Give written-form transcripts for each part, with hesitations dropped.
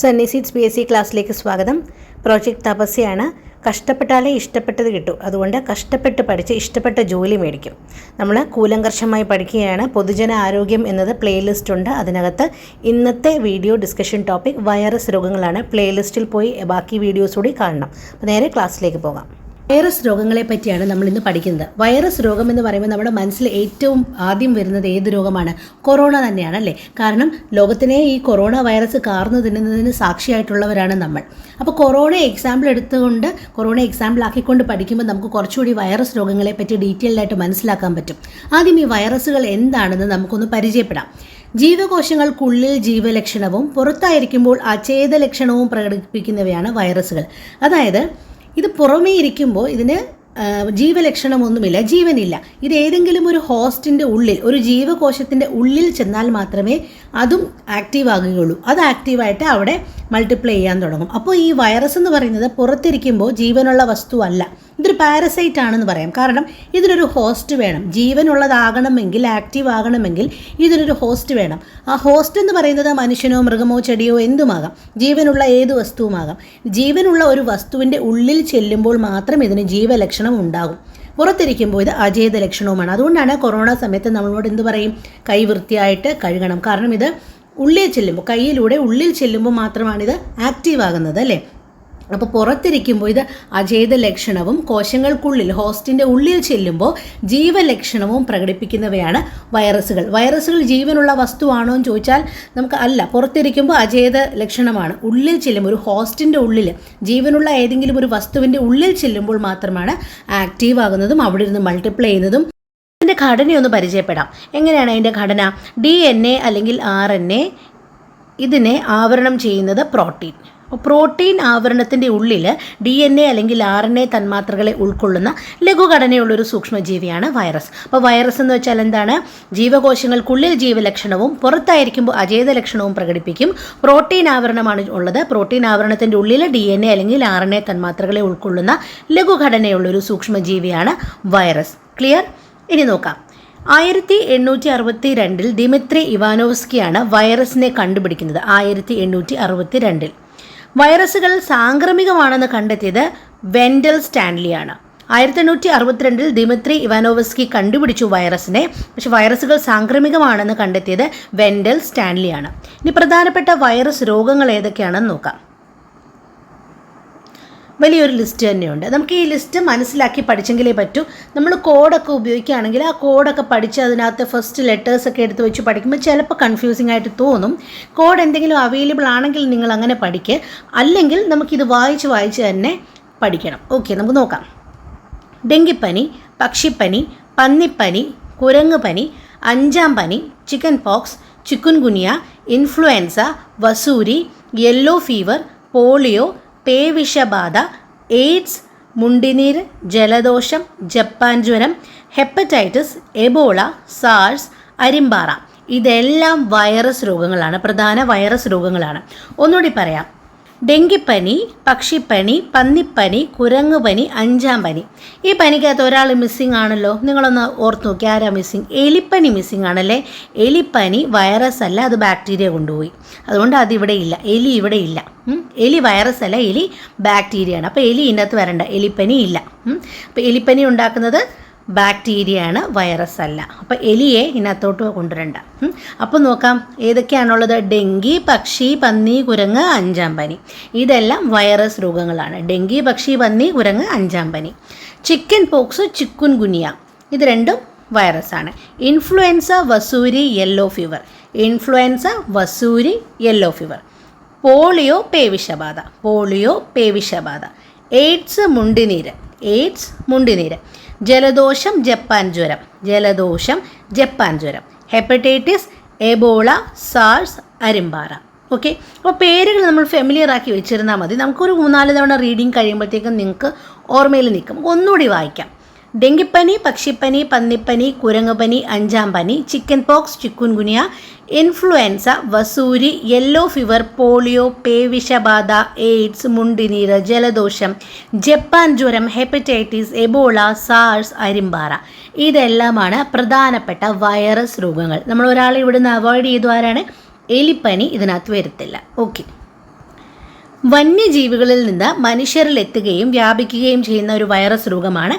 Sunny seeds PSC ക്ലാസ്സിലേക്ക് സ്വാഗതം. Project തപസ്യയാണ്. കഷ്ടപ്പെട്ടാലേ ഇഷ്ടപ്പെട്ടത് കിട്ടും. അതുകൊണ്ട് കഷ്ടപ്പെട്ട് പഠിച്ച് ഇഷ്ടപ്പെട്ട ജോലി മേടിക്കും. നമ്മൾ കൂലങ്കർഷമായി പഠിക്കുകയാണ്. പൊതുജന ആരോഗ്യം എന്നത് പ്ലേലിസ്റ്റ് ഉണ്ട്. അതിനകത്ത് ഇന്നത്തെ വീഡിയോ ഡിസ്കഷൻ ടോപ്പിക് വൈറസ് രോഗങ്ങളാണ്. പ്ലേലിസ്റ്റിൽ പോയി ബാക്കി വീഡിയോസ് കൂടി കാണണം. അപ്പോൾ നേരെ ക്ലാസ്സിലേക്ക് പോകാം. വൈറസ് രോഗങ്ങളെ പറ്റിയാണ് നമ്മൾ ഇന്ന് പഠിക്കുന്നത്. വൈറസ് രോഗം എന്ന് പറയുമ്പോൾ നമ്മുടെ മനസ്സിൽ ഏറ്റവും ആദ്യം വരുന്നത് ഏത് രോഗമാണ്? കൊറോണ തന്നെയാണ് അല്ലേ? കാരണം ലോകത്തിനെ ഈ കൊറോണ വൈറസ് കാർന്നു തിന്നുന്നതിന് സാക്ഷിയായിട്ടുള്ളവരാണ് നമ്മൾ. അപ്പോൾ കൊറോണ എക്സാമ്പിൾ ആക്കിക്കൊണ്ട് പഠിക്കുമ്പോൾ നമുക്ക് കുറച്ചുകൂടി വൈറസ് രോഗങ്ങളെ പറ്റി ഡീറ്റെയിൽഡായിട്ട് മനസ്സിലാക്കാൻ പറ്റും. ആദ്യം ഈ വൈറസുകൾ എന്താണെന്ന് നമുക്കൊന്ന് പരിചയപ്പെടാം. ജീവകോശങ്ങൾക്കുള്ളിൽ ജീവലക്ഷണവും പുറത്തായിരിക്കുമ്പോൾ അചേത ലക്ഷണവും പ്രകടിപ്പിക്കുന്നവയാണ് വൈറസുകൾ. അതായത് ഇത് പുറമേ ഇരിക്കുമ്പോൾ ഇതിന് ജീവലക്ഷണമൊന്നുമില്ല, ജീവനില്ല. ഇത് ഏതെങ്കിലും ഒരു ഹോസ്റ്റിൻ്റെ ഉള്ളിൽ, ഒരു ജീവകോശത്തിൻ്റെ ഉള്ളിൽ ചെന്നാൽ മാത്രമേ അതും ആക്റ്റീവ് ആകുകയുള്ളൂ. അത് ആക്റ്റീവായിട്ട് അവിടെ മൾട്ടിപ്ലൈ ചെയ്യാൻ തുടങ്ങും. അപ്പോൾ ഈ വൈറസ് എന്ന് പറയുന്നത് പുറത്തിരിക്കുമ്പോൾ ജീവനുള്ള വസ്തുവല്ല, ഇതൊരു പാരസൈറ്റ് ആണെന്ന് പറയാം. കാരണം ഇതിനൊരു ഹോസ്റ്റ് വേണം. ജീവനുള്ളതാകണമെങ്കിൽ, ആക്റ്റീവ് ആകണമെങ്കിൽ ഇതിനൊരു ഹോസ്റ്റ് വേണം. ആ ഹോസ്റ്റ് എന്ന് പറയുന്നത് മനുഷ്യനോ മൃഗമോ ചെടിയോ എന്തുമാകാം, ജീവനുള്ള ഏത് വസ്തുവുമാകാം. ജീവനുള്ള ഒരു വസ്തുവിൻ്റെ ഉള്ളിൽ ചെല്ലുമ്പോൾ മാത്രം ഇതിന് ജീവലക്ഷണം ഉണ്ടാകും. പുറത്തിരിക്കുമ്പോൾ ഇത് അചേത ലക്ഷണവുമാണ്. അതുകൊണ്ടാണ് കൊറോണ സമയത്ത് നമ്മളോട് എന്ത് പറയും? കൈ വൃത്തിയായിട്ട് കഴുകണം. കാരണം ഇത് ഉള്ളിൽ ചെല്ലുമ്പോൾ, കൈയിലൂടെ ഉള്ളിൽ ചെല്ലുമ്പോൾ മാത്രമാണിത് ആക്റ്റീവ് ആകുന്നത് അല്ലേ? അപ്പോൾ പുറത്തിരിക്കുമ്പോൾ ഇത് അചേത ലക്ഷണവും, കോശങ്ങൾക്കുള്ളിൽ ഹോസ്റ്റിൻ്റെ ഉള്ളിൽ ചെല്ലുമ്പോൾ ജീവലക്ഷണവും പ്രകടിപ്പിക്കുന്നവയാണ് വൈറസുകൾ. വൈറസുകൾ ജീവനുള്ള വസ്തുവാണോ എന്ന് ചോദിച്ചാൽ നമുക്ക് അല്ല. പുറത്തിരിക്കുമ്പോൾ അചേത ലക്ഷണമാണ്. ഉള്ളിൽ ചെല്ലുമ്പോൾ, ഒരു ഹോസ്റ്റിൻ്റെ ഉള്ളിൽ, ജീവനുള്ള ഏതെങ്കിലും ഒരു വസ്തുവിൻ്റെ ഉള്ളിൽ ചെല്ലുമ്പോൾ മാത്രമാണ് ആക്റ്റീവ് ആകുന്നതും അവിടെ ഇരുന്ന് മൾട്ടിപ്ലൈ ചെയ്യുന്നതും. ഇതിൻ്റെ ഘടനയൊന്ന് പരിചയപ്പെടാം. എങ്ങനെയാണ് അതിൻ്റെ ഘടന? DNA അല്ലെങ്കിൽ RNA ഇതിനെ ആവരണം ചെയ്യുന്നത് പ്രോട്ടീൻ. പ്രോട്ടീൻ ആവരണത്തിൻ്റെ ഉള്ളിൽ DNA അല്ലെങ്കിൽ RNA തന്മാത്രകളെ ഉൾക്കൊള്ളുന്ന ലഘുഘടനയുള്ളൊരു സൂക്ഷ്മജീവിയാണ് വൈറസ്. അപ്പോൾ വൈറസ് എന്ന് വെച്ചാൽ എന്താണ്? ജീവകോശങ്ങൾക്കുള്ളിൽ ജീവലക്ഷണവും പുറത്തായിരിക്കുമ്പോൾ അചേത ലക്ഷണവും പ്രകടിപ്പിക്കും. പ്രോട്ടീൻ ആവരണമാണ് ഉള്ളത്. പ്രോട്ടീൻ ആവരണത്തിൻ്റെ ഉള്ളിൽ DNA അല്ലെങ്കിൽ RNA തന്മാത്രകളെ ഉൾക്കൊള്ളുന്ന ലഘുഘടനയുള്ളൊരു സൂക്ഷ്മജീവിയാണ് വൈറസ്. ക്ലിയർ? ഇനി നോക്കാം. 1862 ദിമിത്രി ഇവാനോവ്സ്കിയാണ് വൈറസിനെ കണ്ടുപിടിക്കുന്നത്. 1862 വൈറസുകൾ സാംക്രമികമാണെന്ന് കണ്ടെത്തിയത് വെൻഡൽ സ്റ്റാൻലിയാണ്. 1862 ദിമിത്രി ഇവാനോവ്സ്കി കണ്ടുപിടിച്ചു വൈറസിനെ. പക്ഷെ വൈറസുകൾ സാംക്രമികമാണെന്ന് കണ്ടെത്തിയത് വെൻഡൽ സ്റ്റാൻലിയാണ്. ഇനി പ്രധാനപ്പെട്ട വൈറസ് രോഗങ്ങൾ ഏതൊക്കെയാണെന്ന് നോക്കാം. വലിയൊരു ലിസ്റ്റ് തന്നെയുണ്ട്. നമുക്ക് ഈ ലിസ്റ്റ് മനസ്സിലാക്കി പഠിച്ചെങ്കിലേ പറ്റൂ. നമ്മൾ കോഡൊക്കെ ഉപയോഗിക്കുകയാണെങ്കിൽ ആ കോഡൊക്കെ പഠിച്ച് അതിനകത്ത് ഫസ്റ്റ് ലെറ്റേഴ്സൊക്കെ എടുത്ത് വെച്ച് പഠിക്കുമ്പോൾ ചിലപ്പോൾ കൺഫ്യൂസിംഗ് ആയിട്ട് തോന്നും. കോഡ് എന്തെങ്കിലും അവൈലബിൾ ആണെങ്കിൽ നിങ്ങൾ അങ്ങനെ പഠിക്കുക. അല്ലെങ്കിൽ നമുക്കിത് വായിച്ച് തന്നെ പഠിക്കണം. ഓക്കെ, നമുക്ക് നോക്കാം. ഡെങ്കിപ്പനി, പക്ഷിപ്പനി, പന്നിപ്പനി, കുരങ്ങുപനി, അഞ്ചാം പനി, ചിക്കൻ പോക്സ്, ചിക്കുൻഗുനിയ, ഇൻഫ്ലുവൻസ, വസൂരി, യെല്ലോ ഫീവർ, പോളിയോ, പേവിഷബാധ, എയ്ഡ്സ്, മുണ്ടിനീര്, ജലദോഷം, ജപ്പാൻ ജ്വരം, ഹെപ്പറ്റൈറ്റിസ്, എബോള, സാർസ്, അരിമ്പാറ ഇതെല്ലാം വൈറസ് രോഗങ്ങളാണ്. പ്രധാന വൈറസ് രോഗങ്ങളാണ്. ഒന്നുകൂടി പറയാം. ഡെങ്കിപ്പനി, പക്ഷിപ്പനി, പന്നിപ്പനി, കുരങ്ങുപനി, അഞ്ചാം പനി. ഈ പനിക്കകത്ത് ഒരാൾ മിസ്സിംഗ് ആണല്ലോ. നിങ്ങളൊന്ന് ഓർത്ത് നോക്കി, ആരാ മിസ്സിംഗ്? എലിപ്പനി മിസ്സിംഗ് ആണല്ലേ? എലിപ്പനി വൈറസ് അല്ല, അത് ബാക്ടീരിയ കൊണ്ടുപോയി. അതുകൊണ്ട് അതിവിടെ ഇല്ല. എലി ഇവിടെ ഇല്ല. എലി വൈറസ് അല്ല, എലി ബാക്ടീരിയയാണ്. അപ്പോൾ എലി ഇതിനകത്ത് വരണ്ട. എലിപ്പനി ഇല്ല. അപ്പോൾ എലിപ്പനി ഉണ്ടാക്കുന്നത് ബാക്ടീരിയയാണ്, വൈറസ് അല്ല. അപ്പോൾ എലിയെ ഇതിനകത്തോട്ട് കൊണ്ടുവരണ്ട. അപ്പോൾ നോക്കാം ഏതൊക്കെയാണുള്ളത്. ഡെങ്കി, പക്ഷി, പന്നി, കുരങ്ങ്, അഞ്ചാം പനി ഇതെല്ലാം വൈറസ് രോഗങ്ങളാണ്. ഡെങ്കി, പക്ഷി, പന്നി, കുരങ്ങ്, അഞ്ചാം പനി. ചിക്കൻ പോക്സ്, ചിക്കുൻഗുനിയ ഇത് രണ്ടും വൈറസാണ്. ഇൻഫ്ലുവൻസ, വസൂരി, യെല്ലോ ഫീവർ. ഇൻഫ്ലുവൻസ, വസൂരി, യെല്ലോ ഫീവർ. പോളിയോ, പേവിഷബാധ. എയ്ഡ്സ്, മുണ്ടിനീര്. ജലദോഷം, ജപ്പാൻ ജ്വരം. ഹെപ്പറ്റൈറ്റിസ്, എബോള, സാർസ്, അരിമ്പാറ. ഓക്കെ, അപ്പോൾ പേരുകൾ നമ്മൾ ഫെമിലിയർ ആക്കി വെച്ചിരുന്നാൽ മതി. നമുക്കൊരു 3-4 തവണ റീഡിങ് കഴിയുമ്പോഴത്തേക്കും നിങ്ങൾക്ക് ഓർമ്മയിൽ നിൽക്കും. ഒന്നുകൂടി വായിക്കാം. ഡെങ്കിപ്പനി, പക്ഷിപ്പനി, പന്നിപ്പനി, കുരങ്ങുപനി, അഞ്ചാം പനി, ചിക്കൻ പോക്സ്, ചിക്കുൻഗുനിയ, ഇൻഫ്ലുവൻസ, വസൂരി, യെല്ലോ ഫീവർ, പോളിയോ, പേവിഷബാധ, എയ്ഡ്സ്, മുണ്ടിനീര്, ജലദോഷം, ജപ്പാൻ ജ്വരം, ഹെപ്പറ്റൈറ്റിസ്, എബോള, സാർസ്, അരിമ്പാറ ഇതെല്ലാമാണ് പ്രധാനപ്പെട്ട വൈറസ് രോഗങ്ങൾ. നമ്മൾ ഒരാളെ ഇവിടുന്ന് അവോയ്ഡ് ചെയ്തു. ആരാണ്? എലിപ്പനി ഇതിനകത്ത് വരത്തില്ല. ഓക്കെ, വന്യജീവികളിൽ നിന്ന് മനുഷ്യരിൽ എത്തുകയും വ്യാപിക്കുകയും ചെയ്യുന്ന ഒരു വൈറസ് രോഗമാണ്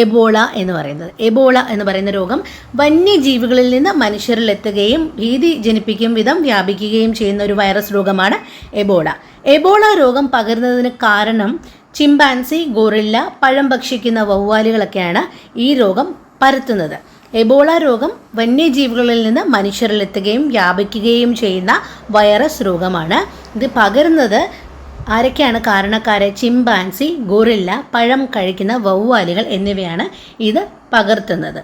എബോള എന്ന് പറയുന്നത്. എബോള എന്ന് പറയുന്ന രോഗം വന്യജീവികളിൽ നിന്ന് മനുഷ്യരിൽ എത്തുകയും ഭീതി ജനിപ്പിക്കും വിധം വ്യാപിക്കുകയും ചെയ്യുന്ന ഒരു വൈറസ് രോഗമാണ് എബോള. എബോള രോഗം പകരുന്നതിന് കാരണം ചിമ്പാൻസി, ഗൊറില്ല, പഴം ഭക്ഷിക്കുന്ന വവ്വാലുകളൊക്കെയാണ് ഈ രോഗം പരത്തുന്നത്. എബോള രോഗം വന്യജീവികളിൽ നിന്ന് മനുഷ്യരിലെത്തുകയും വ്യാപിക്കുകയും ചെയ്യുന്ന വൈറസ് രോഗമാണ്. ഇത് പകരുന്നത് ആരൊക്കെയാണ് കാരണക്കാരെ? ചിമ്പാൻസി, ഗൊറില്ല, പഴം കഴിക്കുന്ന വവ്വാലുകൾ എന്നിവയാണ് ഇത് പകർത്തുന്നത്.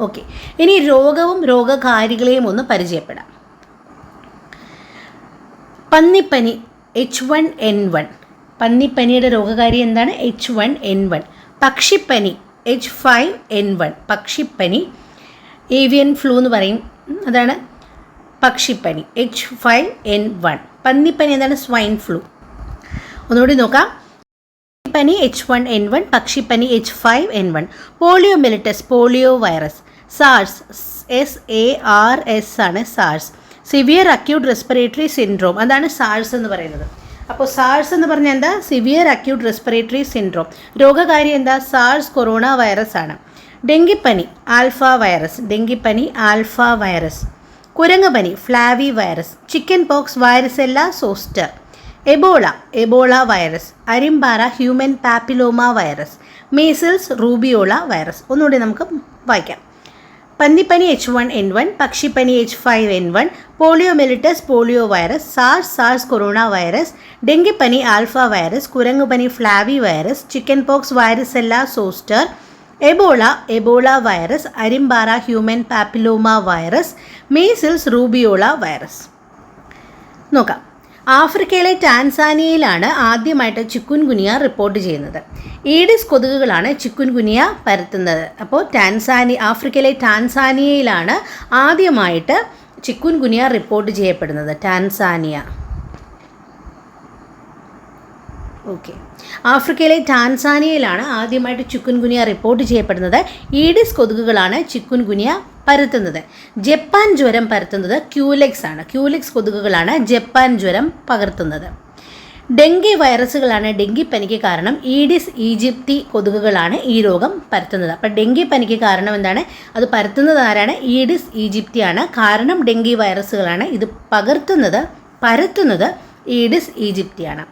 ഓക്കെ, ഇനി രോഗവും രോഗകാരികളെയും ഒന്ന് പരിചയപ്പെടാം. പന്നിപ്പനി H1N1. പന്നിപ്പനിയുടെ രോഗകാരി എന്താണ്? H1N1. പക്ഷിപ്പനി H5N1. പക്ഷിപ്പനി ഏവിയൻ ഫ്ലൂ എന്ന് പറയും, അതാണ് പക്ഷിപ്പനി H5N1. പന്നിപ്പനി എന്താണ്? Swine flu. ഒന്നുകൂടി നോക്കാം. പനി H1N1, പക്ഷിപ്പനി H5N1. Poliomyelitis, polio virus. SARS SARS ആണ് SARS. Severe acute respiratory syndrome, അതാണ് സാർസ് എന്ന് പറയുന്നത്. അപ്പോൾ സാർസ് എന്ന് പറഞ്ഞാൽ എന്താ? Severe acute respiratory syndrome. രോഗകാരി എന്താ? സാർസ് കൊറോണ വൈറസ് ആണ്. ഡെങ്കിപ്പനി ആൽഫ വൈറസ്, ഡെങ്കിപ്പനി ആൽഫ വൈറസ്. കുരങ്ങുപനി flavi virus. Chicken pox varicella zoster. Ebola, Ebola virus. അരിമ്പാറ human papilloma virus. Measles rubeola virus. ഒന്നുകൂടി നമുക്ക് വായിക്കാം. പന്നിപ്പനി H1N1, പക്ഷിപ്പനി H5N1, poliomyelitis polio virus, SARS corona virus, ഡെങ്കിപ്പനി ആൽഫ വൈറസ്, കുരങ്ങുപനി flavi virus, chicken pox varicella zoster, Ebola virus, അരിമ്പാറ human papilloma virus, measles rubeola virus. നോക്കാം. ആഫ്രിക്കയിലെ ടാൻസാനിയയിലാണ് ആദ്യമായിട്ട് ചിക്കുൻ ഗുനിയ റിപ്പോർട്ട് ചെയ്യുന്നത്. ഈഡിസ് കൊതുകുകളാണ് ചിക്കുൻ ഗുനിയ പരത്തുന്നത്. അപ്പോൾ ആഫ്രിക്കയിലെ ടാൻസാനിയയിലാണ് ആദ്യമായിട്ട് ചിക്കുൻ ഗുനിയ റിപ്പോർട്ട് ചെയ്യപ്പെടുന്നത്. ടാൻസാനിയ. ഓക്കെ, ആഫ്രിക്കയിലെ ടാൻസാനിയയിലാണ് ആദ്യമായിട്ട് ചിക്കുൻ ഗുനിയ റിപ്പോർട്ട് ചെയ്യപ്പെടുന്നത്. ഈഡിസ് കൊതുകുകളാണ് ചിക്കുൻ ഗുനിയ പരത്തുന്നത്. ജപ്പാൻ ജ്വരം പരത്തുന്നത് ക്യൂലെക്സ് ആണ്. ക്യൂലെക്സ് കൊതുകുകളാണ് ജപ്പാൻ ജ്വരം പകർത്തുന്നത്. ഡെങ്കി വൈറസുകളാണ് ഡെങ്കിപ്പനിക്ക് കാരണം. ഈഡിസ് ഈജിപ്തി കൊതുകുകളാണ് ഈ രോഗം പരത്തുന്നത്. അപ്പോൾ ഡെങ്കിപ്പനിക്ക് കാരണം എന്താണ്? അത് പരത്തുന്നത് ആരാണ്? ഈഡിസ് ഈജിപ്തിയാണ്. കാരണം ഡെങ്കി വൈറസുകളാണ്. ഇത് പരത്തുന്നത് ഈഡിസ് ഈജിപ്തിയാണ്.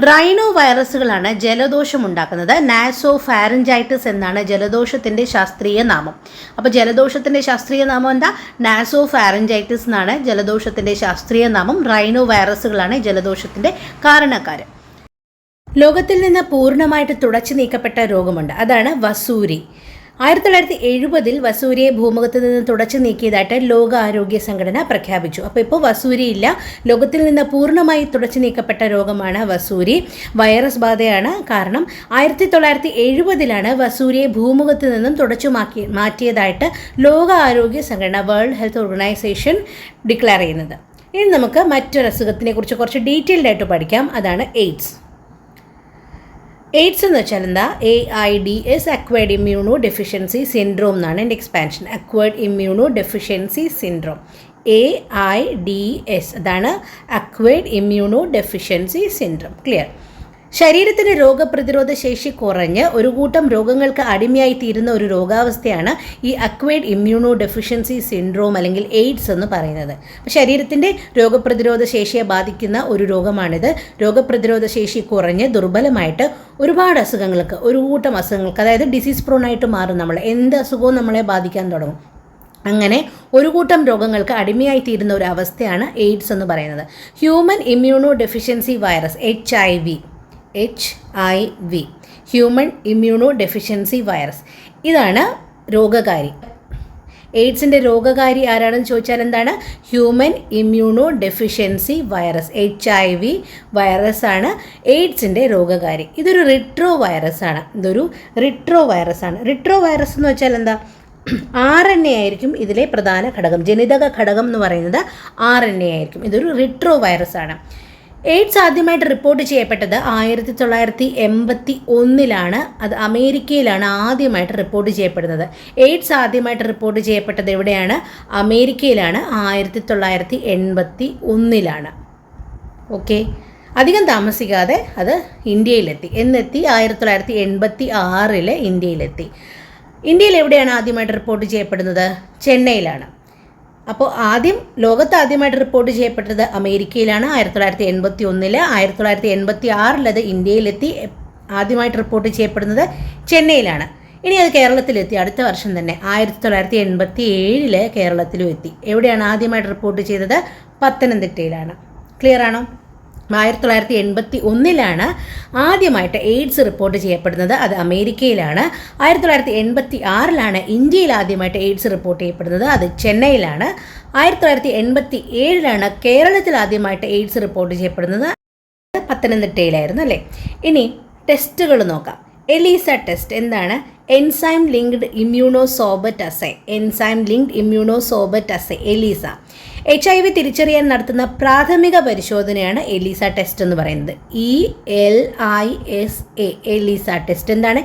റൈനോ വൈറസുകളാണ് ജലദോഷം ഉണ്ടാക്കുന്നത്. നാസോ ഫാരഞ്ചൈറ്റിസ് എന്നാണ് ജലദോഷത്തിൻ്റെ ശാസ്ത്രീയ നാമം. അപ്പോൾ ജലദോഷത്തിൻ്റെ ശാസ്ത്രീയ നാമം എന്താ? നാസോ ഫാരഞ്ചൈറ്റിസ് എന്നാണ് ജലദോഷത്തിൻ്റെ ശാസ്ത്രീയ നാമം. റൈനോ വൈറസുകളാണ് ജലദോഷത്തിൻ്റെ കാരണക്കാർ. ലോകത്തിൽ നിന്ന് പൂർണ്ണമായിട്ട് തുടച്ചു നീക്കപ്പെട്ട രോഗമുണ്ട്, അതാണ് വസൂരി. 1970 വസൂരിയെ ഭൂമുഖത്ത് നിന്ന് തുടച്ചു നീക്കിയതായിട്ട് ലോകാരോഗ്യ സംഘടന പ്രഖ്യാപിച്ചു. അപ്പോൾ ഇപ്പോൾ വസൂരി ഇല്ല. ലോകത്തിൽ നിന്ന് പൂർണ്ണമായി തുടച്ചു നീക്കപ്പെട്ട രോഗമാണ് വസൂരി. വൈറസ് ബാധയാണ് കാരണം. 1970 വസൂരിയെ ഭൂമുഖത്ത് നിന്നും തുടച്ചു മാറ്റിയതായിട്ട് ലോകാരോഗ്യ സംഘടന, വേൾഡ് ഹെൽത്ത് ഓർഗനൈസേഷൻ ഡിക്ലെയർ ചെയ്യുന്നത്. ഇനി നമുക്ക് മറ്റൊരു അസുഖത്തിനെ കുറിച്ച് കുറച്ച് ഡീറ്റെയിൽഡ് ആയിട്ട് പഠിക്കാം. അതാണ് എയ്ഡ്സ്. എയ്ഡ്സ് എന്ന് വെച്ചാൽ എന്താ? AIDS, acquired immuno deficiency syndrome എന്നാണ് എൻ്റെ expansion. Acquired immuno deficiency syndrome, AIDS, അതാണ് acquired immuno deficiency syndrome. Clear? ശരീരത്തിന് രോഗപ്രതിരോധ ശേഷി കുറഞ്ഞ് ഒരു കൂട്ടം രോഗങ്ങൾക്ക് അടിമയായി തീരുന്ന ഒരു രോഗാവസ്ഥയാണ് ഈ അക്വയർഡ് ഇമ്മ്യൂണോ ഡെഫിഷ്യൻസി സിൻഡ്രോം അല്ലെങ്കിൽ എയ്ഡ്സ് എന്ന് പറയുന്നത്. ശരീരത്തിൻ്റെ രോഗപ്രതിരോധ ശേഷിയെ ബാധിക്കുന്ന ഒരു രോഗമാണിത്. രോഗപ്രതിരോധ ശേഷി കുറഞ്ഞ് ദുർബലമായിട്ട് ഒരുപാട് അസുഖങ്ങൾക്ക്, ഒരു കൂട്ടം അസുഖങ്ങൾക്ക്, അതായത് ഡിസീസ് പ്രോണായിട്ട് മാറും. നമ്മൾ എന്ത് അസുഖവും നമ്മളെ ബാധിക്കാൻ തുടങ്ങും. അങ്ങനെ ഒരു കൂട്ടം രോഗങ്ങൾക്ക് അടിമയായി തീരുന്ന ഒരു അവസ്ഥയാണ് എയ്ഡ്സ് എന്ന് പറയുന്നത്. Human immuno deficiency virus, HIV, human immuno deficiency virus, ഇതാണ് രോഗകാരി. എയ്ഡ്സിൻ്റെ രോഗകാരി ആരാണെന്ന് ചോദിച്ചാൽ എന്താണ്? Human immuno deficiency virus, HIV വൈറസാണ് എയ്ഡ്സിൻ്റെ രോഗകാരി. ഇതൊരു റിട്രോ വൈറസാണ്. റിട്രോ വൈറസ് എന്ന് വെച്ചാൽ എന്താ? RNA ആയിരിക്കും ഇതിലെ പ്രധാന ഘടകം. ജനിതക ഘടകം എന്ന് പറയുന്നത് RNA ആയിരിക്കും. ഇതൊരു റിട്രോ വൈറസാണ്. എയ്ഡ്സ് ആദ്യമായിട്ട് റിപ്പോർട്ട് ചെയ്യപ്പെട്ടത് 1981 അത് അമേരിക്കയിലാണ് ആദ്യമായിട്ട് റിപ്പോർട്ട് ചെയ്യപ്പെടുന്നത്. എയ്ഡ്സ് ആദ്യമായിട്ട് റിപ്പോർട്ട് ചെയ്യപ്പെട്ടത് എവിടെയാണ്? അമേരിക്കയിലാണ്. 1981. ഓക്കെ, അധികം താമസിക്കാതെ അത് ഇന്ത്യയിലെത്തി. എന്നെത്തി? 1986 ഇന്ത്യയിലെത്തി. ഇന്ത്യയിൽ എവിടെയാണ് ആദ്യമായിട്ട് റിപ്പോർട്ട് ചെയ്യപ്പെടുന്നത്? ചെന്നൈയിലാണ്. അപ്പോൾ ലോകത്ത് ആദ്യമായിട്ട് റിപ്പോർട്ട് ചെയ്യപ്പെട്ടത് അമേരിക്കയിലാണ് 1981. 1986 അത് ഇന്ത്യയിലെത്തി. ആദ്യമായിട്ട് റിപ്പോർട്ട് ചെയ്യപ്പെടുന്നത് ചെന്നൈയിലാണ്. ഇനി അത് കേരളത്തിലെത്തി അടുത്ത വർഷം തന്നെ 1987 കേരളത്തിലും എത്തി. എവിടെയാണ് ആദ്യമായിട്ട് റിപ്പോർട്ട് ചെയ്തത്? പത്തനംതിട്ടയിലാണ്. ക്ലിയർ ആണോ? 1981 ആദ്യമായിട്ട് എയ്ഡ്സ് റിപ്പോർട്ട് ചെയ്യപ്പെടുന്നത്. അത് അമേരിക്കയിലാണ്. 1986 ഇന്ത്യയിൽ ആദ്യമായിട്ട് എയ്ഡ്സ് റിപ്പോർട്ട് ചെയ്യപ്പെടുന്നത്. അത് ചെന്നൈയിലാണ്. 1987 കേരളത്തിൽ ആദ്യമായിട്ട് എയ്ഡ്സ് റിപ്പോർട്ട് ചെയ്യപ്പെടുന്നത്. പത്തനംതിട്ടയിലായിരുന്നു അല്ലേ? ഇനി ടെസ്റ്റുകൾ നോക്കാം. എലീസ ടെസ്റ്റ് എന്താണ്? Enzyme linked immunosorbent assay. Enzyme linked immunosorbent assay, ELISA. HIV തിരിച്ചറിയാൻ നടത്തുന്ന പ്രാഥമിക പരിശോധനയാണ് എലീസ ടെസ്റ്റ് എന്ന് പറയുന്നത്. ELISA, ELISA test. എന്താണ്?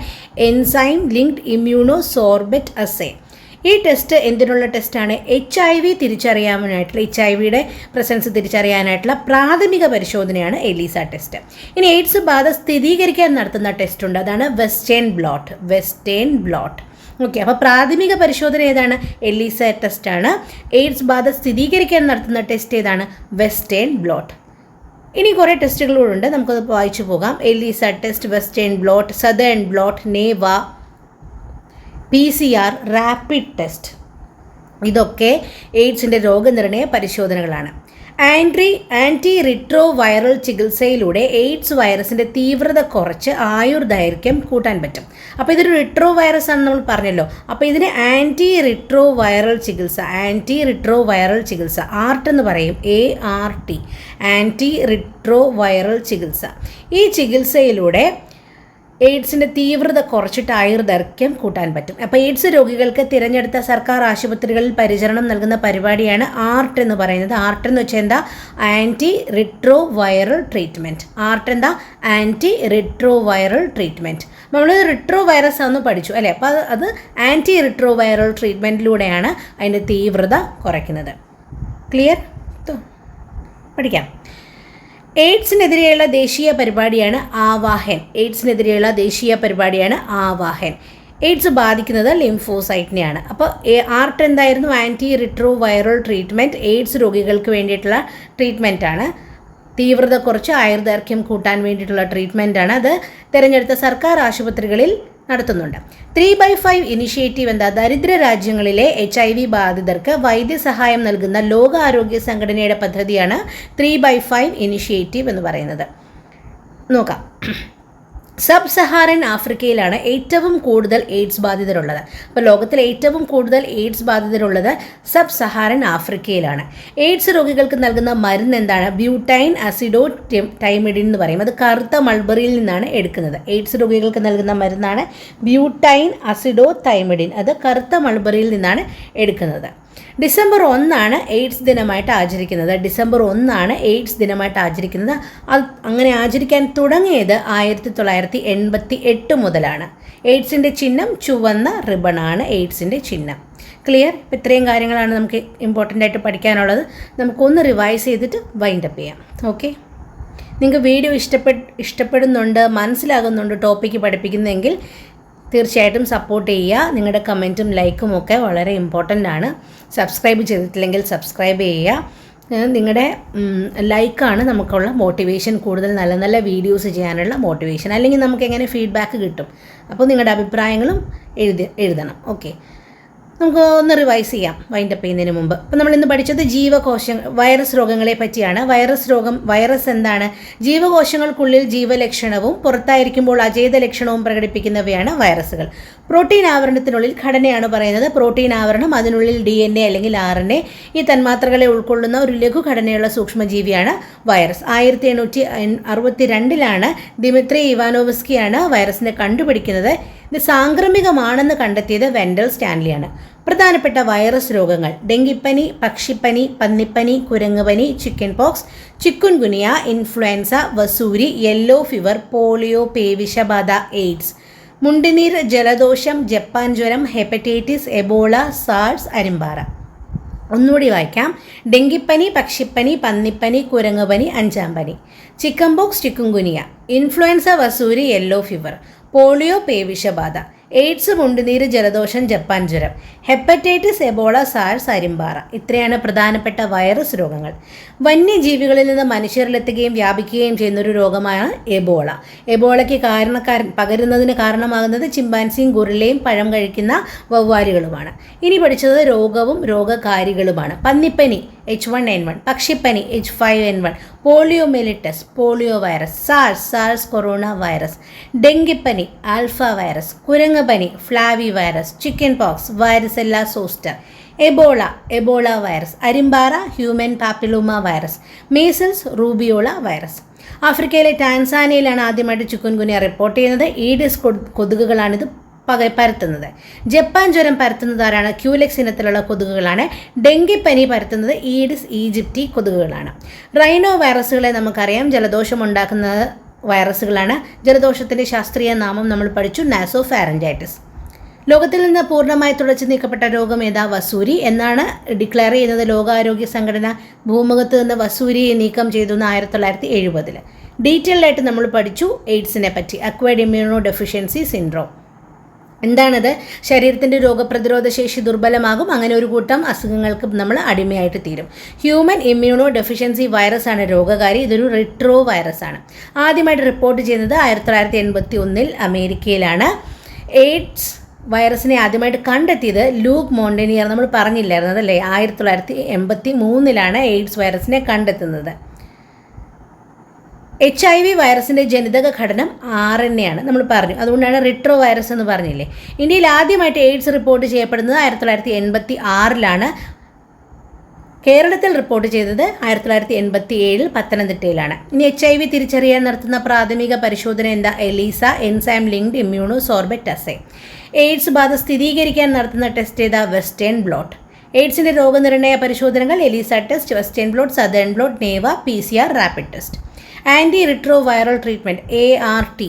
Enzyme linked immunosorbent assay. ഈ ടെസ്റ്റ് എന്തിനുള്ള ടെസ്റ്റാണ്? HIV തിരിച്ചറിയാനായിട്ടുള്ള, HIV പ്രസൻസ് തിരിച്ചറിയാനായിട്ടുള്ള പ്രാഥമിക പരിശോധനയാണ് എലീസ ടെസ്റ്റ്. ഇനി എയ്ഡ്സ് ബാധ സ്ഥിരീകരിക്കാൻ നടത്തുന്ന ടെസ്റ്റ് ഉണ്ട്. അതാണ് വെസ്റ്റേൺ ബ്ലോട്ട്. ഓക്കെ, അപ്പോൾ പ്രാഥമിക പരിശോധന ഏതാണ്? എലീസ ടെസ്റ്റാണ്. എയ്ഡ്സ് ബാധ സ്ഥിരീകരിക്കാൻ നടത്തുന്ന ടെസ്റ്റ് ഏതാണ്? Western blot. ഇനി കുറേ ടെസ്റ്റുകളുണ്ട്, നമുക്കത് വായിച്ചു പോകാം. ELISA test, western blot, southern blot, നേവ, PCR, റാപ്പിഡ് ടെസ്റ്റ്. ഇതൊക്കെ എയ്ഡ്സിൻ്റെ രോഗനിർണയ പരിശോധനകളാണ്. ആൻറ്റി റിട്രോ വൈറൽ ചികിത്സയിലൂടെ എയ്ഡ്സ് വൈറസിൻ്റെ തീവ്രത കുറച്ച് ആയുർദൈർഘ്യം കൂട്ടാൻ പറ്റും. അപ്പോൾ ഇതൊരു റിട്രോ വൈറസ് ആണെന്ന് നമ്മൾ പറഞ്ഞല്ലോ. അപ്പോൾ ഇതിന് ആൻറ്റി റിട്രോ വൈറൽ ചികിത്സ ART എന്ന് പറയും. ART, ആൻറ്റി റിട്രോ വൈറൽ ചികിത്സ. ഈ ചികിത്സയിലൂടെ എയ്ഡ്സിൻ്റെ തീവ്രത കുറച്ചിട്ട് ആയുർദൈർഘ്യം കൂട്ടാൻ പറ്റും. അപ്പോൾ എയ്ഡ്സ് രോഗികൾക്ക് തിരഞ്ഞെടുത്ത സർക്കാർ ആശുപത്രികളിൽ പരിചരണം നൽകുന്ന പരിപാടിയാണ് ART എന്ന് പറയുന്നത്. ART എന്ന് വെച്ചാൽ എന്താ? Anti retro viral treatment. ART എന്താ? Anti retro viral treatment. നമ്മൾ റിട്രോ വൈറസ് ആണെന്ന് പഠിച്ചു അല്ലേ? അപ്പോൾ അത് ആൻറ്റി റിട്രോ വൈറൽ ട്രീറ്റ്മെൻറ്റിലൂടെയാണ് അതിൻ്റെ തീവ്രത കുറയ്ക്കുന്നത്. ക്ലിയർ? പഠിക്കാം. എയ്ഡ്സിനെതിരെയുള്ള ദേശീയ പരിപാടിയാണ് ആവാഹൻ. എയ്ഡ്സ് ബാധിക്കുന്നത് ലിംഫോസൈറ്റിനെയാണ്. അപ്പോൾ ART എന്തായിരുന്നു? Anti retro viral treatment. AIDS രോഗികൾക്ക് വേണ്ടിയിട്ടുള്ള ട്രീറ്റ്മെൻറ്റാണ്. തീവ്രത കുറച്ച് ആയുർദൈർഘ്യം കൂട്ടാൻ വേണ്ടിയിട്ടുള്ള ട്രീറ്റ്മെൻറ്റാണ്. അത് തിരഞ്ഞെടുത്ത സർക്കാർ ആശുപത്രികളിൽ നടത്തുന്നുണ്ട്. 3/5 ഇനിഷ്യേറ്റീവ് എന്താ? ദരിദ്ര രാജ്യങ്ങളിലെ HIV ബാധിതർക്ക് വൈദ്യസഹായം നൽകുന്ന ലോകാരോഗ്യ സംഘടനയുടെ പദ്ധതിയാണ് 3/5 ഇനിഷ്യേറ്റീവ് എന്ന് പറയുന്നത്. നോക്കാം. സബ് സഹാറൻ ആഫ്രിക്കയിലാണ് ഏറ്റവും കൂടുതൽ എയ്ഡ്സ് ബാധിതരുള്ളത്. അപ്പോൾ ലോകത്തിൽ ഏറ്റവും കൂടുതൽ എയ്ഡ്സ് ബാധിതരുള്ളത് സബ് സഹാറൻ ആഫ്രിക്കയിലാണ്. എയ്ഡ്സ് രോഗികൾക്ക് നൽകുന്ന മരുന്ന് എന്താണ്? ബ്യൂട്ടൈൻ അസിഡോ തൈമിഡിൻ എന്ന് പറയും. അത് കറുത്ത മൾബറിയിൽ നിന്നാണ് എടുക്കുന്നത്. എയ്ഡ്സ് രോഗികൾക്ക് നൽകുന്ന മരുന്നാണ് ബ്യൂട്ടൈൻ അസിഡോ തൈമിഡിൻ. അത് കറുത്ത മൾബറിയിൽ നിന്നാണ് എടുക്കുന്നത്. ഡിസംബർ 1 എയ്ഡ്സ് ദിനമായിട്ട് ആചരിക്കുന്നത്. അത് അങ്ങനെ ആചരിക്കാൻ തുടങ്ങിയത് 1988 മുതലാണ്. എയ്ഡ്സിൻ്റെ ചിഹ്നം ചുവന്ന റിബണാണ്. എയ്ഡ്സിൻ്റെ ചിഹ്നം. ക്ലിയർ? ഇപ്പം ഇത്രയും കാര്യങ്ങളാണ് നമുക്ക് ഇമ്പോർട്ടൻ്റ് ആയിട്ട് പഠിക്കാനുള്ളത്. നമുക്കൊന്ന് റിവൈസ് ചെയ്തിട്ട് വൈൻഡപ്പ് ചെയ്യാം. ഓക്കെ, നിങ്ങൾക്ക് വീഡിയോ ഇഷ്ടപ്പെടുന്നുണ്ട്, മനസ്സിലാകുന്നുണ്ട് ടോപ്പിക്ക് പഠിപ്പിക്കുന്നതെങ്കിൽ തീർച്ചയായിട്ടും സപ്പോർട്ട് ചെയ്യുക. നിങ്ങളുടെ കമൻറ്റും ലൈക്കും ഒക്കെ വളരെ ഇമ്പോർട്ടൻ്റ് ആണ്. സബ്സ്ക്രൈബ് ചെയ്തിട്ടില്ലെങ്കിൽ സബ്സ്ക്രൈബ് ചെയ്യുക. നിങ്ങളുടെ ലൈക്കാണ് നമുക്കുള്ള മോട്ടിവേഷൻ, കൂടുതൽ നല്ല നല്ല വീഡിയോസ് ചെയ്യാനുള്ള മോട്ടിവേഷൻ. അല്ലെങ്കിൽ നമുക്ക് എങ്ങനെ ഫീഡ്ബാക്ക് കിട്ടും? അപ്പോൾ നിങ്ങളുടെ അഭിപ്രായങ്ങളും എഴുതണം. ഓക്കെ, നമുക്ക് ഒന്ന് റിവൈസ് ചെയ്യാം വൈൻഡപ്പ് ചെയ്യുന്നതിന് മുമ്പ്. അപ്പോൾ നമ്മൾ ഇന്ന് പഠിച്ചത് വൈറസ് രോഗങ്ങളെ പറ്റിയാണ്. വൈറസ് എന്താണ്? ജീവകോശങ്ങൾക്കുള്ളിൽ ജീവലക്ഷണവും പുറത്തായിരിക്കുമ്പോൾ അജൈവ ലക്ഷണവും പ്രകടിപ്പിക്കുന്നവയാണ് വൈറസുകൾ. പ്രോട്ടീൻ ആവരണത്തിനുള്ളിൽ ഘടനയാണ് പറയുന്നത്. പ്രോട്ടീൻ ആവരണം, അതിനുള്ളിൽ DNA അല്ലെങ്കിൽ RNA, ഈ തന്മാത്രകളെ ഉൾക്കൊള്ളുന്ന ഒരു ലഘുഘടനയുള്ള സൂക്ഷ്മജീവിയാണ് വൈറസ്. 1862 ദിമിത്രി ഇവാനോവ്സ്കിയാണ് വൈറസിനെ കണ്ടുപിടിക്കുന്നത്. ഇത് സാംക്രമികമാണെന്ന് കണ്ടെത്തിയത് വെൻഡൽ സ്റ്റാൻലിയാണ്. പ്രധാനപ്പെട്ട വൈറസ് രോഗങ്ങൾ: ഡെങ്കിപ്പനി, പക്ഷിപ്പനി, പന്നിപ്പനി, കുരങ്ങുപനി, ചിക്കൻ പോക്സ്, ചിക്കുൻഗുനിയ, ഇൻഫ്ലുവൻസ, വസൂരി, യെല്ലോ ഫീവർ, പോളിയോ, പേവിഷബാധ, എയ്ഡ്സ്, മുണ്ടിനീർ, ജലദോഷം, ജപ്പാൻ ജ്വരം, ഹെപ്പറ്റൈറ്റിസ്, എബോള, സാർസ്, അരിമ്പാറ. ഒന്നുകൂടി വായിക്കാം. ഡെങ്കിപ്പനി, പക്ഷിപ്പനി, പന്നിപ്പനി, കുരങ്ങുപനി, അഞ്ചാം പനി, ചിക്കൻ പോക്സ്, ചിക്കുൻഗുനിയ, ഇൻഫ്ലുവൻസ, വസൂരി, യെല്ലോ ഫീവർ, പോളിയോ, പേവിഷബാധ, എയ്ഡ്സ്, മുണ്ടുനീര്, ജലദോഷം, ജപ്പാൻ ജ്വരം, ഹെപ്പറ്റൈറ്റിസ്, എബോള, സാർസ്, അരിമ്പാറ. ഇത്രയാണ് പ്രധാനപ്പെട്ട വൈറസ് രോഗങ്ങൾ. വന്യജീവികളിൽ നിന്ന് മനുഷ്യരിലെത്തുകയും വ്യാപിക്കുകയും ചെയ്യുന്ന ഒരു രോഗമാണ് എബോള. എബോളയ്ക്ക് പകരുന്നതിന് കാരണമാകുന്നത് ചിമ്പാൻസിയും ഗൊറില്ലയും പഴം കഴിക്കുന്ന വവ്വാലുകളുമാണ്. ഇനി പഠിച്ചത് രോഗവും രോഗകാരികളുമാണ്. പന്നിപ്പനി H1N1, പക്ഷിപ്പനി H5N1, poliomyelitis, polio virus, SARS corona virus, ഡെങ്കിപ്പനി ആൽഫ വൈറസ്, കുരങ്ങുപനി flavi virus, chicken pox varicella zoster, Ebola virus, അരിമ്പാറ human papilloma virus, measles rubeola virus. ആഫ്രിക്കയിലെ ടാൻസാനിയയിലാണ് ആദ്യമായിട്ട് ചിക്കുൻഗുനിയ റിപ്പോർട്ട് ചെയ്യുന്നത്. ഈഡിസ് കൊതുകുകളാണിത് പരത്തുന്നത്. ജപ്പാൻ ജ്വരം പരത്തുന്നത് ആരാണ്? ക്യൂലെക്സ് ഇനത്തിലുള്ള കൊതുകുകളാണ്. ഡെങ്കിപ്പനി പരത്തുന്നത് ഈഡിസ് ഈജിപ്റ്റി കൊതുകുകളാണ്. റൈനോ വൈറസുകളെ നമുക്കറിയാം, ജലദോഷം ഉണ്ടാക്കുന്ന വൈറസുകളാണ്. ജലദോഷത്തിൻ്റെ ശാസ്ത്രീയ നാമം നമ്മൾ പഠിച്ചു, നാസോഫാരഞ്ചൈറ്റിസ്. ലോകത്തിൽ നിന്ന് പൂർണ്ണമായി തുടച്ചു നീക്കപ്പെട്ട രോഗം ഏതാ? വസൂരി എന്നാണ് ഡിക്ലെയർ ചെയ്യുന്നത്. ലോകാരോഗ്യ സംഘടന ഭൂമുഖത്ത് നിന്ന് വസൂരിയെ നീക്കം ചെയ്തു 1970. ഡീറ്റെയിൽഡായിട്ട് നമ്മൾ പഠിച്ചു എയ്ഡ്സിനെ പറ്റി. അക്വയർഡ് ഇമ്മ്യൂണോ ഡെഫിഷ്യൻസി സിൻഡ്രോം എന്താണത്? ശരീരത്തിൻ്റെ രോഗപ്രതിരോധ ശേഷി ദുർബലമാകും. അങ്ങനെ ഒരു കൂട്ടം അസുഖങ്ങൾക്ക് നമ്മൾ അടിമയായിട്ട് തീരും. ഹ്യൂമൻ ഇമ്മ്യൂണോ ഡെഫിഷ്യൻസി വൈറസ് ആണ് രോഗകാരി. ഇതൊരു റിട്രോ വൈറസ് ആണ്. ആദ്യമായിട്ട് റിപ്പോർട്ട് ചെയ്യുന്നത് 1981 അമേരിക്കയിലാണ്. എയ്ഡ്സ് വൈറസിനെ ആദ്യമായിട്ട് കണ്ടെത്തിയത് ലൂക്ക് മോണ്ടനിയർ. നമ്മൾ പറഞ്ഞില്ലായിരുന്നത് അല്ലേ? 1983 എയ്ഡ്സ് വൈറസിനെ കണ്ടെത്തുന്നത്. HIV വൈറസിൻ്റെ ജനിതക ഘടനം RNA ആണ്, നമ്മൾ പറഞ്ഞു. അതുകൊണ്ടാണ് റിട്രോ വൈറസ് എന്ന് പറഞ്ഞില്ലേ. ഇന്ത്യയിൽ ആദ്യമായിട്ട് എയ്ഡ്സ് റിപ്പോർട്ട് ചെയ്യപ്പെടുന്നത് 1986. കേരളത്തിൽ റിപ്പോർട്ട് ചെയ്തത് 1987 പത്തനംതിട്ടയിലാണ്. ഇനി HIV തിരിച്ചറിയാൻ നടത്തുന്ന പ്രാഥമിക പരിശോധന എന്താ? ELISA, enzyme linked immunosorbent assay. AIDS ബാധ സ്ഥിരീകരിക്കാൻ നടത്തുന്ന ടെസ്റ്റ് ഏതാ? Western bloat. എയ്ഡ്സിൻ്റെ രോഗനിർണയ പരിശോധനകൾ ELISA test, western blot, southern blot, നേവ, PCR rapid test. Anti retro viral treatment ART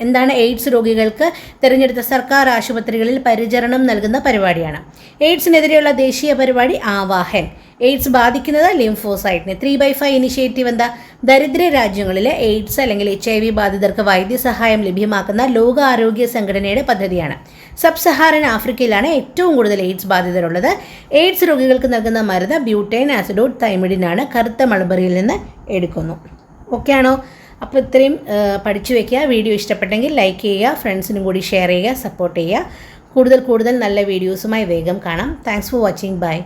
എന്താണ്? എയ്ഡ്സ് രോഗികൾക്ക് തിരഞ്ഞെടുത്ത സർക്കാർ ആശുപത്രികളിൽ പരിചരണം നൽകുന്ന പരിപാടിയാണ്. എയ്ഡ്സിനെതിരെയുള്ള ദേശീയ പരിപാടി ആവാഹൻ. എയ്ഡ്സ് ബാധിക്കുന്നത് ലിംഫോസൈറ്റിനെ. 3/5 ഇനിഷ്യേറ്റീവ് എന്താ? ദരിദ്ര രാജ്യങ്ങളിലെ എയ്ഡ്സ് അല്ലെങ്കിൽ HIV ബാധിതർക്ക് വൈദ്യസഹായം ലഭ്യമാക്കുന്ന ലോകാരോഗ്യ സംഘടനയുടെ പദ്ധതിയാണ്. സബ് സഹാറൻ ആഫ്രിക്കയിലാണ് ഏറ്റവും കൂടുതൽ എയ്ഡ്സ് ബാധിതരുള്ളത്. എയ്ഡ്സ് രോഗികൾക്ക് നൽകുന്ന മരുന്ന് ബ്യൂട്ടൈൻ ആസിഡോട്ട് തൈമിഡിനാണ്. കറുത്ത മൾബറിയിൽ നിന്ന് എടുക്കുന്നു. ഓക്കെ ആണോ? അപ്പോൾ ഇത്രയും പഠിച്ചു വയ്ക്കുക. വീഡിയോ ഇഷ്ടപ്പെട്ടെങ്കിൽ ലൈക്ക് ചെയ്യുക, ഫ്രണ്ട്സിനും കൂടി ഷെയർ ചെയ്യുക, സപ്പോർട്ട് ചെയ്യുക. കൂടുതൽ നല്ല വീഡിയോസുമായി വേഗം കാണാം. Thanks for watching. ബൈ.